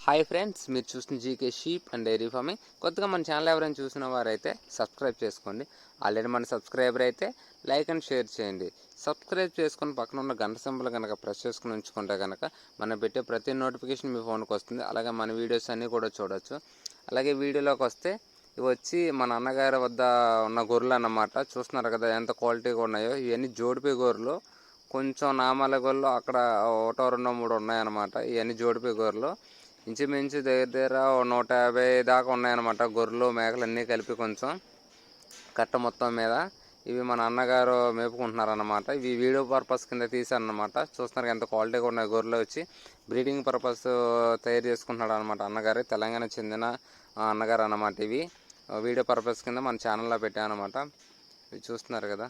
Hi friends, మీరు చూస్తున్న GK sheep and dairy farming. కొత్తగా మన ఛానల్ ఎవరైనా చూసిన వారైతే సబ్స్క్రైబ్ చేసుకోండి. ఆల్రెడీ మన సబ్స్క్రైబర్ అయితే లైక్ అండ్ షేర్ చేయండి. సబ్స్క్రైబ్ చేసుకుని పక్కన ఉన్న గంట సింబల్ కనుక ప్రెస్ చేసుకుని ఉంచుకుంటే కనుక మనం పెట్టే ప్రతి నోటిఫికేషన్ మీ ఫోన్కి వస్తుంది. అలాగే మన వీడియోస్ అన్నీ కూడా చూడొచ్చు. అలాగే వీడియోలోకి వస్తే ఇవి వచ్చి మన అన్నగారి వద్ద ఉన్న గొర్రెలు అన్నమాట. చూస్తున్నారు కదా ఎంత క్వాలిటీగా ఉన్నాయో. ఇవన్నీ జోడిపి గొర్రెలు. కొంచెం నామాల గొర్రెలు అక్కడ ఒకటో రెండో మూడు ఉన్నాయన్నమాట. ఇవన్నీ జోడిపి గొర్రెలు. ఇంచుమించు దగ్గర 150 దాకా ఉన్నాయన్నమాట. గొర్రెలు మేకలు అన్నీ కలిపి కొంచెం కట్ట మొత్తం మీద. ఇవి మన అన్నగారు మేపుకుంటున్నారన్నమాట. ఇవి వీడియో పర్పస్ కింద తీశారన్నమాట. చూస్తున్నారు ఎంత క్వాలిటీగా ఉన్నాయి గొర్రెలు. వచ్చి బ్రీడింగ్ పర్పస్ తయారు చేసుకుంటున్నాడు అనమాట అన్నగారు. తెలంగాణ చెందిన అన్నగారు అన్నమాట. ఇవి వీడియో పర్పస్ కింద మన ఛానల్లో పెట్టామన్నమాట. ఇవి చూస్తున్నారు కదా.